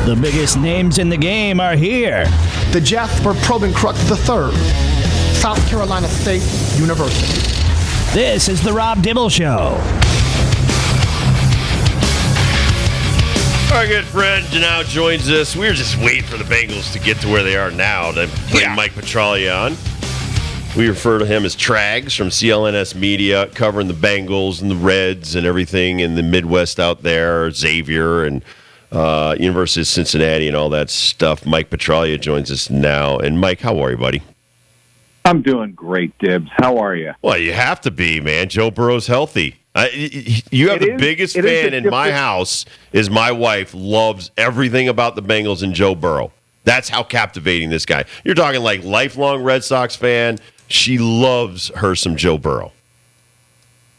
The biggest names in the game are here. The Jasper Probenkruk III, South Carolina State University. This is the Rob Dibble Show. Our good friend now joins us. We were just waiting for the Bengals to get to where they are now to bring Mike Petraglia on. We refer to him as Trags from CLNS Media, covering the Bengals and the Reds and everything in the Midwest out there, Xavier and University of Cincinnati and all that stuff. Mike Petraglia joins us now. And Mike, how are you, buddy? I'm doing great, Dibs. How are you? Well, you have to be, man. Joe Burrow's healthy. You have the biggest fan in my house is my wife loves everything about the Bengals and Joe Burrow. That's how captivating this guy. You're talking like lifelong Red Sox fan. She loves her some Joe Burrow.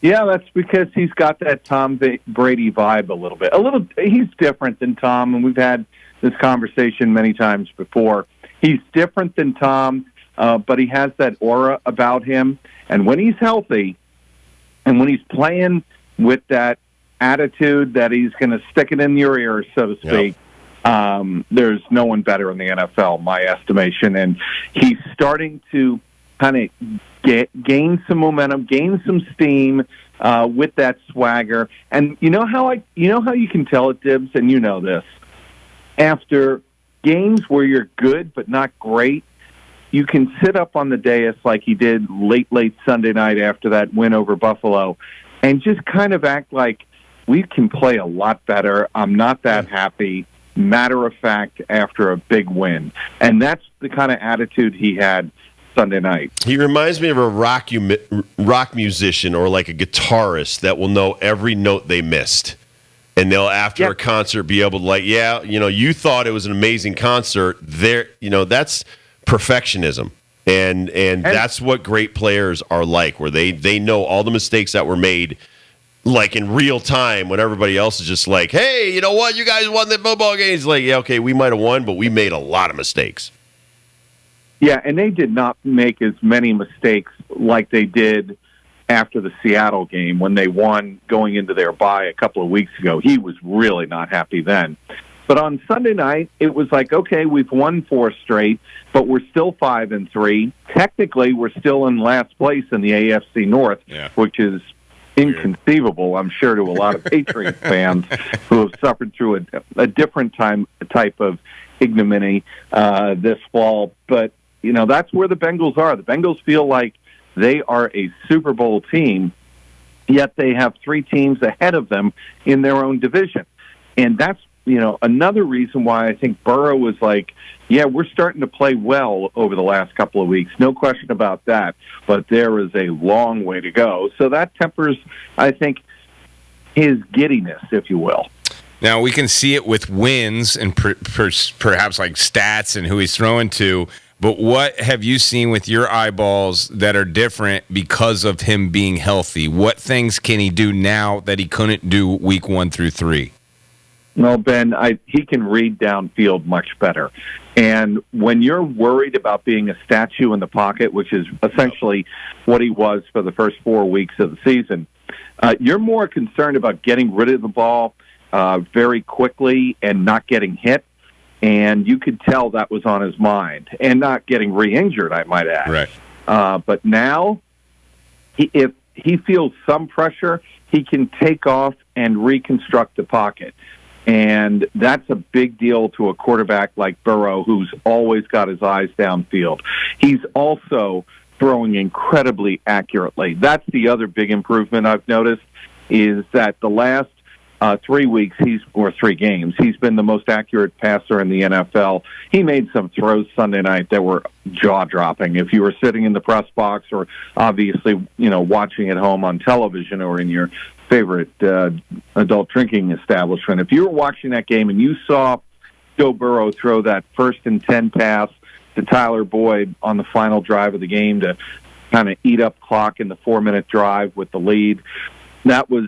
Yeah, that's because he's got that Tom Brady vibe a little bit. He's different than Tom, and we've had this conversation many times before. He's different than Tom, but he has that aura about him. And when he's healthy, and when he's playing with that attitude that he's going to stick it in your ear, so to speak, there's no one better in the NFL, my estimation. And he's starting to kind of gain some momentum, gain some steam with that swagger. And you know how you can tell it, Dibs, and you know this. After games where you're good but not great, you can sit up on the dais like he did late Sunday night after that win over Buffalo and just kind of act like we can play a lot better. I'm not that happy. Matter of fact, after a big win. And that's the kind of attitude he had Sunday night. He reminds me of a rock musician or like a guitarist that will know every note they missed. And they'll, after a concert, be able to you thought it was an amazing concert. That's perfectionism. And that's what great players are like, where they know all the mistakes that were made, like in real time, when everybody else is just like, hey, you know what? You guys won the football game. It's like, yeah, okay, we might have won, but we made a lot of mistakes. Yeah, and they did not make as many mistakes like they did after the Seattle game when they won going into their bye a couple of weeks ago. He was really not happy then. But on Sunday night, it was like, okay, we've won 4 straight, but we're still 5-3. Technically, we're still in last place in the AFC North, which is inconceivable, I'm sure, to a lot of Patriots fans who have suffered through a different type of ignominy this fall. But, that's where the Bengals are. The Bengals feel like they are a Super Bowl team, yet they have 3 teams ahead of them in their own division. And that's, another reason why I think Burrow was like, we're starting to play well over the last couple of weeks. No question about that. But there is a long way to go. So that tempers, I think, his giddiness, if you will. Now, we can see it with wins and perhaps like stats and who he's throwing to. But what have you seen with your eyeballs that are different because of him being healthy? What things can he do now that he couldn't do week 1 through 3? Well, Ben, he can read downfield much better. And when you're worried about being a statue in the pocket, which is essentially what he was for the first 4 weeks of the season, you're more concerned about getting rid of the ball very quickly and not getting hit. And you could tell that was on his mind. And not getting re-injured, I might add. Right. But now, if he feels some pressure, he can take off and reconstruct the pocket. And that's a big deal to a quarterback like Burrow, who's always got his eyes downfield. He's also throwing incredibly accurately. That's the other big improvement I've noticed, is that the last 3 weeks, 3 games, he's been the most accurate passer in the NFL. He made some throws Sunday night that were jaw-dropping. If you were sitting in the press box or obviously, watching at home on television or in your favorite adult drinking establishment, if you were watching that game and you saw Joe Burrow throw that 1st and 10 pass to Tyler Boyd on the final drive of the game to kind of eat up clock in the 4-minute drive with the lead, that was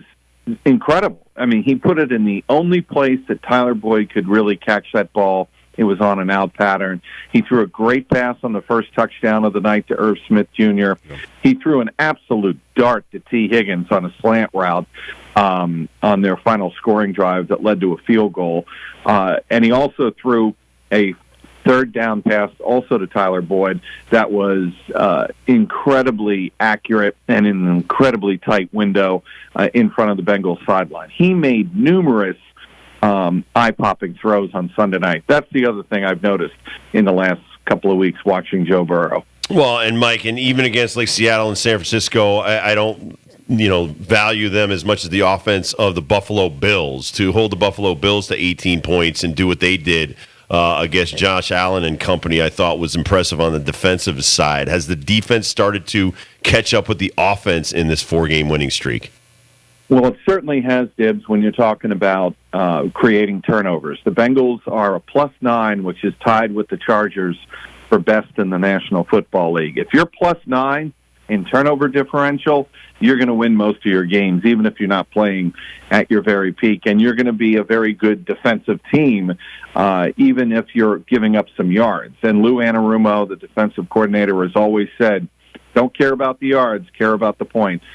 incredible. I mean, he put it in the only place that Tyler Boyd could really catch that ball. It was on an out pattern. He threw a great pass on the first touchdown of the night to Irv Smith Jr. He threw an absolute dart to T. Higgins on a slant route. on their final scoring drive that led to a field goal. And he also threw a third down pass also to Tyler Boyd that was incredibly accurate and in an incredibly tight window in front of the Bengals sideline. He made numerous eye-popping throws on Sunday night. That's the other thing I've noticed in the last couple of weeks watching Joe Burrow. Well, and Mike, and even against like Seattle and San Francisco, I don't value them as much as the offense of the Buffalo Bills. To hold the Buffalo Bills to 18 points and do what they did against Josh Allen and company, I thought was impressive on the defensive side. Has the defense started to catch up with the offense in this 4-game winning streak? Well, it certainly has, Dibs, when you're talking about creating turnovers. The Bengals are a +9, which is tied with the Chargers for best in the National Football League. If you're +9 in turnover differential, you're going to win most of your games, even if you're not playing at your very peak. And you're going to be a very good defensive team, even if you're giving up some yards. And Lou Anarumo, the defensive coordinator, has always said, don't care about the yards, care about the points.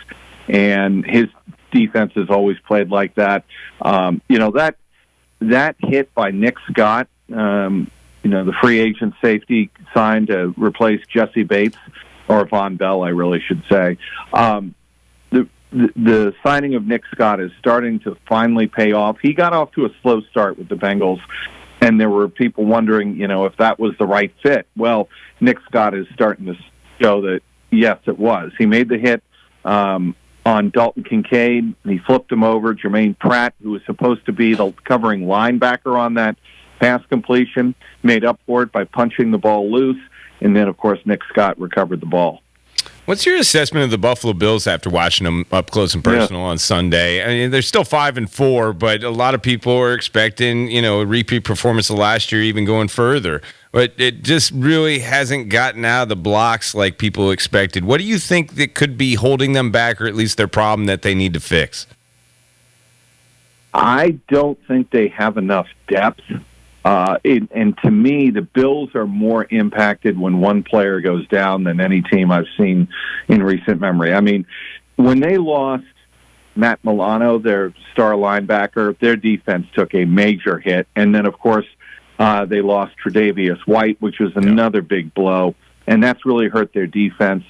And his defense has always played like that. That hit by Nick Scott, the free agent safety signed to replace Jesse Bates, or Von Bell, I really should say. The signing of Nick Scott is starting to finally pay off. He got off to a slow start with the Bengals, and there were people wondering, if that was the right fit. Well, Nick Scott is starting to show that, yes, it was. He made the hit on Dalton Kincaid. He flipped him over. Jermaine Pratt, who was supposed to be the covering linebacker on that pass completion, made up for it by punching the ball loose. And then, of course, Nick Scott recovered the ball. What's your assessment of the Buffalo Bills after watching them up close and personal on Sunday? I mean, they're still 5-4, but a lot of people are expecting, a repeat performance of last year, even going further. But it just really hasn't gotten out of the blocks like people expected. What do you think that could be holding them back, or at least their problem that they need to fix? I don't think they have enough depth. And to me, the Bills are more impacted when one player goes down than any team I've seen in recent memory. I mean, when they lost Matt Milano, their star linebacker, their defense took a major hit. And then, of course, they lost Tre'Davious White, which was another big blow. And that's really hurt their defense.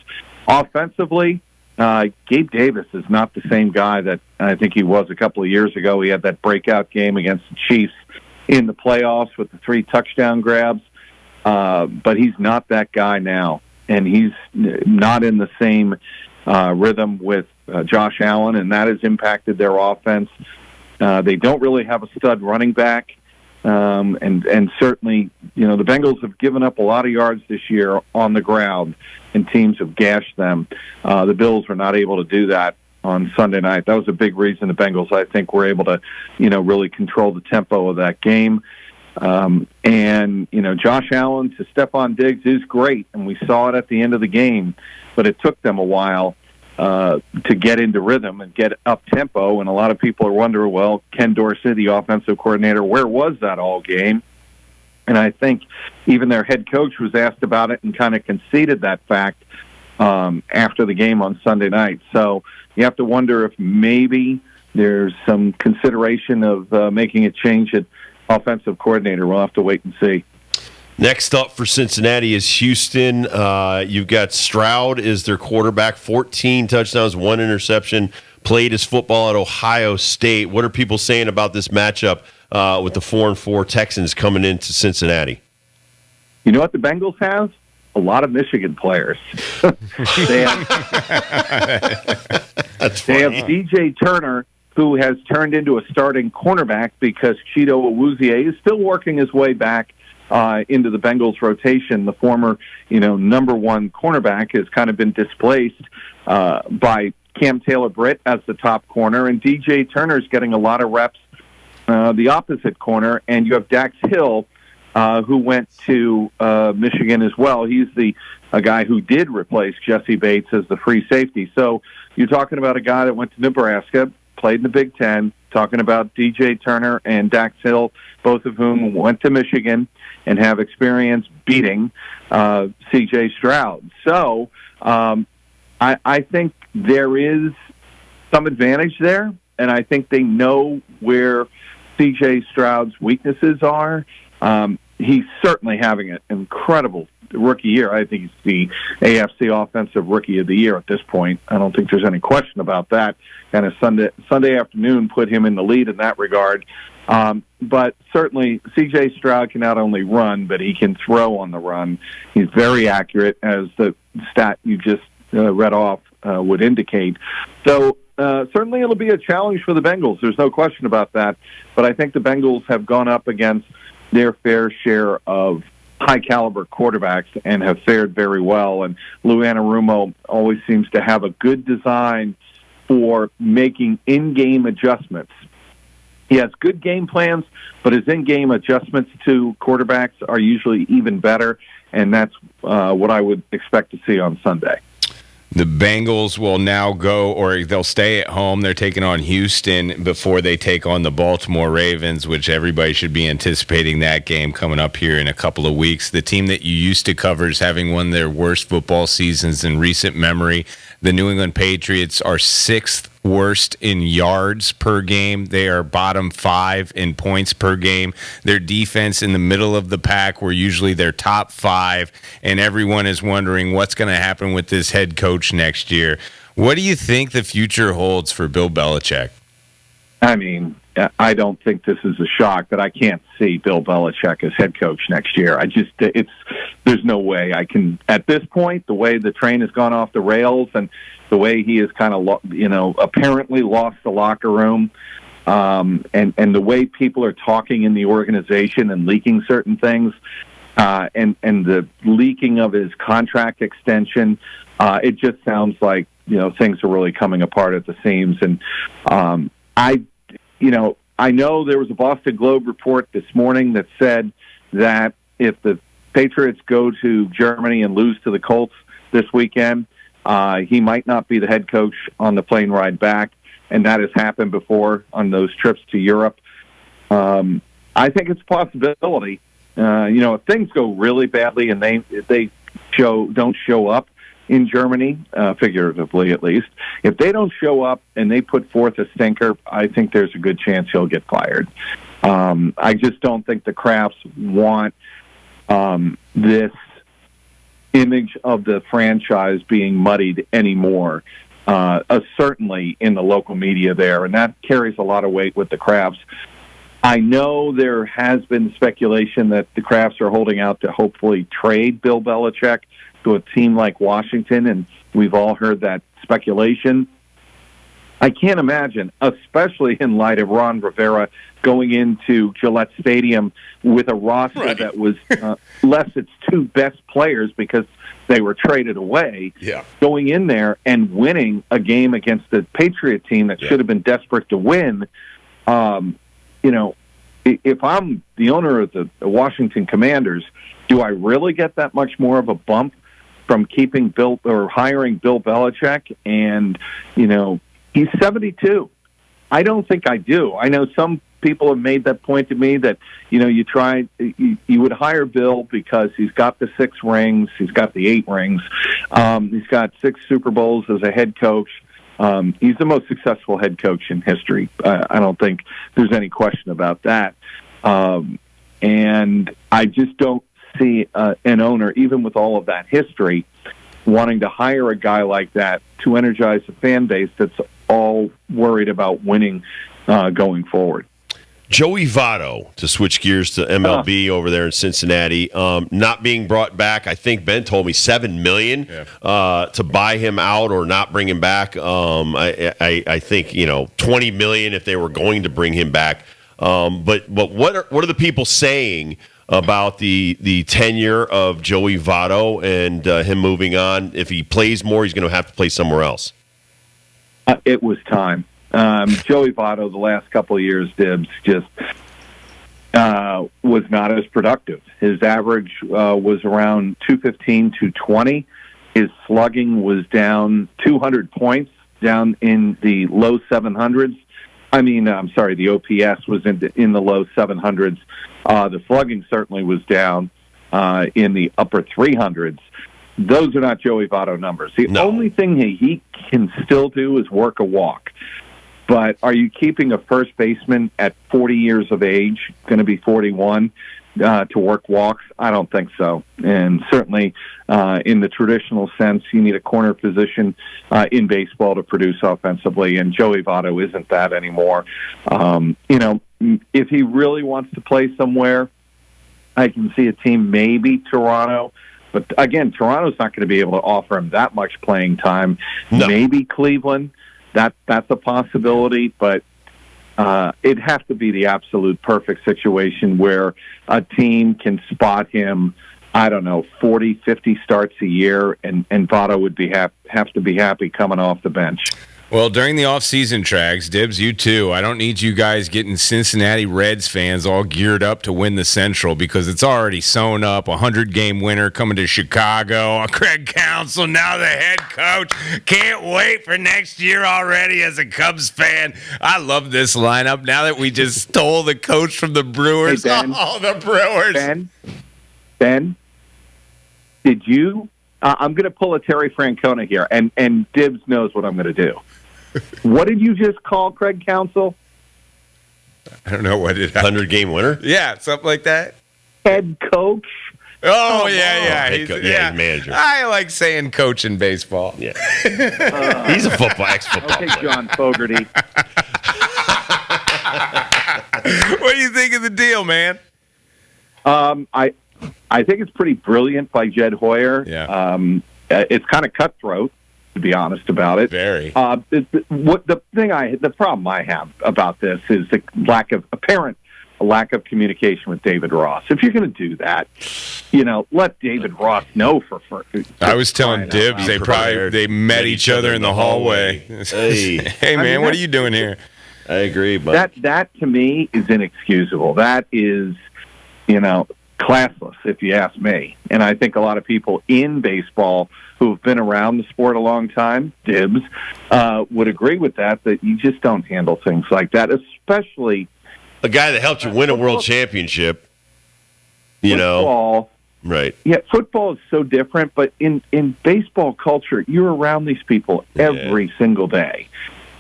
Offensively, Gabe Davis is not the same guy that I think he was a couple of years ago. He had that breakout game against the Chiefs in the playoffs with the 3 touchdown grabs, but he's not that guy now, and he's not in the same rhythm with Josh Allen, and that has impacted their offense. They don't really have a stud running back, and certainly, the Bengals have given up a lot of yards this year on the ground, and teams have gashed them. The Bills were not able to do that on Sunday night. That was a big reason the Bengals, I think, were able to, really control the tempo of that game. And Josh Allen to Stephon Diggs is great, and we saw it at the end of the game, but it took them a while to get into rhythm and get up tempo. And a lot of people are wondering, well, Ken Dorsey, the offensive coordinator, where was that all game? And I think even their head coach was asked about it and kind of conceded that fact after the game on Sunday night. So you have to wonder if maybe there's some consideration of making a change at offensive coordinator. We'll have to wait and see. Next up for Cincinnati is Houston. You've got Stroud is their quarterback, 14 touchdowns, 1 interception, played his football at Ohio State. What are people saying about this matchup with the 4-4 Texans coming into Cincinnati? You know what the Bengals have? A lot of Michigan players. They have DJ Turner, who has turned into a starting cornerback because Chido Awuzie is still working his way back into the Bengals rotation. The former, number 1 cornerback has kind of been displaced by Cam Taylor-Britt as the top corner, and DJ Turner's getting a lot of reps the opposite corner, and you have Dax Hill, who went to Michigan as well. He's a guy who did replace Jesse Bates as the free safety. So you're talking about a guy that went to Nebraska, played in the Big Ten, talking about DJ Turner and Dax Hill, both of whom went to Michigan and have experience beating C.J. Stroud. So I think there is some advantage there. and I think they know where C.J. Stroud's weaknesses are. He's certainly having an incredible rookie year. I think he's the AFC Offensive Rookie of the Year at this point. I don't think there's any question about that. And a Sunday afternoon put him in the lead in that regard. But certainly C.J. Stroud can not only run, but he can throw on the run. He's very accurate, as the stat you just read off would indicate. So certainly it'll be a challenge for the Bengals. There's no question about that. But I think the Bengals have gone up against their fair share of high-caliber quarterbacks and have fared very well. And Lou Anarumo always seems to have a good design for making in-game adjustments. He has good game plans, but his in-game adjustments to quarterbacks are usually even better, and that's what I would expect to see on Sunday. The Bengals will now go, or they'll stay at home. They're taking on Houston before they take on the Baltimore Ravens, which everybody should be anticipating that game coming up here in a couple of weeks. The team that you used to cover is having one of their worst football seasons in recent memory. The New England Patriots are 6th worst in yards per game. They are bottom 5 in points per game. Their defense in the middle of the pack, where usually they're top 5, and everyone is wondering what's going to happen with this head coach next year. What do you think the future holds for Bill Belichick? I mean, I don't think this is a shock that I can't see Bill Belichick as head coach next year. There's no way I can, at this point, the way the train has gone off the rails and the way he has kind of, apparently lost the locker room, and the way people are talking in the organization and leaking certain things, and the leaking of his contract extension, it just sounds like, things are really coming apart at the seams. And I know there was a Boston Globe report this morning that said that if the Patriots go to Germany and lose to the Colts this weekend, he might not be the head coach on the plane ride back, and that has happened before on those trips to Europe. I think it's a possibility. If things go really badly and they don't show up in Germany, figuratively at least, if they don't show up and they put forth a stinker, I think there's a good chance he'll get fired. I just don't think the Krafts want this image of the franchise being muddied anymore, certainly in the local media there, and that carries a lot of weight with the Krafts. I know there has been speculation that the Krafts are holding out to hopefully trade Bill Belichick to a team like Washington, and we've all heard that speculation. I can't imagine, especially in light of Ron Rivera going into Gillette Stadium with a roster that was less its 2 best players because they were traded away, going in there and winning a game against the Patriot team that should have been desperate to win. If I'm the owner of the Washington Commanders, do I really get that much more of a bump from keeping Bill or hiring Bill Belichick? And, he's 72. I don't think I do. I know some people have made that point to me that, you would hire Bill because he's got the 6 rings, he's got the 8 rings, he's got 6 Super Bowls as a head coach. He's the most successful head coach in history. I don't think there's any question about that. And I just don't see an owner, even with all of that history, wanting to hire a guy like that to energize a fan base that's all worried about winning going forward. Joey Votto, to switch gears to MLB over there in Cincinnati, not being brought back. I think Ben told me $7 million to buy him out or not bring him back. I think $20 million if they were going to bring him back. But what are the people saying about the tenure of Joey Votto and him moving on? If he plays more, he's going to have to play somewhere else. It was time. Joey Votto, the last couple of years, Dibs, just was not as productive. His average was around 215, 220. His slugging was down 200 points, down in the low 700s. The OPS was in the low 700s. The slugging certainly was down in the upper 300s. Those are not Joey Votto numbers. The only thing he can still do is work a walk. But are you keeping a first baseman at 40 years of age, going to be 41, to work walks? I don't think so. And certainly in the traditional sense, you need a corner position in baseball to produce offensively, and Joey Votto isn't that anymore. If he really wants to play somewhere, I can see a team, maybe Toronto. But again, Toronto's not going to be able to offer him that much playing time. No. Maybe Cleveland. That's a possibility, but it'd have to be the absolute perfect situation where a team can spot him, 40, 50 starts a year, and Votto would have to be happy coming off the bench. Well, during the offseason, Trags, Dibs, you too. I don't need you guys getting Cincinnati Reds fans all geared up to win the Central because it's already sewn up. 100-game winner coming to Chicago. Craig Counsell, now the head coach. Can't wait for next year already as a Cubs fan. I love this lineup now that we just stole the coach from the Brewers. Hey, Ben, the Brewers. Ben, did you... I'm going to pull a Terry Francona here, and Dibs knows what I'm going to do. What did you just call Craig Counsell? I don't know what it 100-game winner? Yeah, something like that. Head coach? Oh, yeah. He's manager. I like saying coach in baseball. Yeah. He's a ex-football okay, player. John Fogerty. What do you think of the deal, man? I think it's pretty brilliant by Jed Hoyer. Yeah. It's kind of cutthroat, to be honest about it. Very. The problem I have about this is the lack of communication with David Ross. If you're going to do that, let David Ross know for I was telling Dibs they met each other in the hallway. Hey man, what are you doing here? I agree, but that to me is inexcusable. That is, classless, if you ask me. And I think a lot of people in baseball who've been around the sport a long time, Dibs, would agree with that you just don't handle things like that, especially a guy that helped you win a world championship, football, right. Yeah, football is so different, but in baseball culture, you're around these people every single day.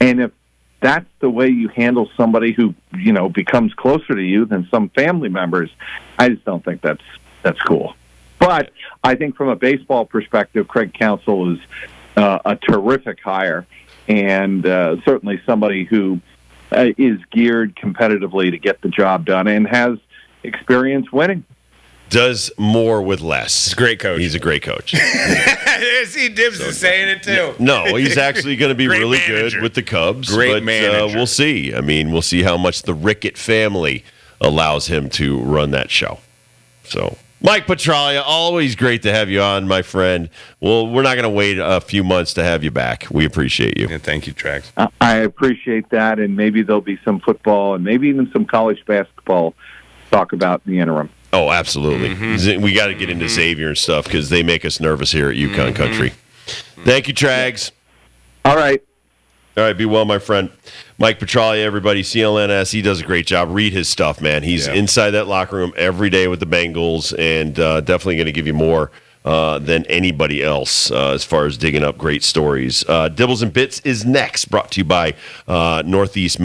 And if that's the way you handle somebody who, becomes closer to you than some family members, I just don't think that's cool. But I think from a baseball perspective, Craig Counsell is a terrific hire, and certainly somebody who is geared competitively to get the job done and has experience winning. Does more with less. He's a great coach. He's a great coach. See, Dibs is saying it too. No, he's actually going to be really manager. good with the Cubs. Great manager. We'll see. I mean, we'll see how much the Rickett family allows him to run that show. So, Mike Petraglia, always great to have you on, my friend. Well, we're not going to wait a few months to have you back. We appreciate you. Yeah, thank you, Trax. I appreciate that, and maybe there'll be some football and maybe even some college basketball to talk about in the interim. Oh, absolutely. Mm-hmm. We got to get into Xavier and stuff because they make us nervous here at UConn Country. Thank you, Trags. All right. All right, be well, my friend. Mike Petraglia, everybody, CLNS, he does a great job. Read his stuff, man. He's inside that locker room every day with the Bengals and definitely going to give you more than anybody else as far as digging up great stories. Dibbles and Bits is next, brought to you by Northeast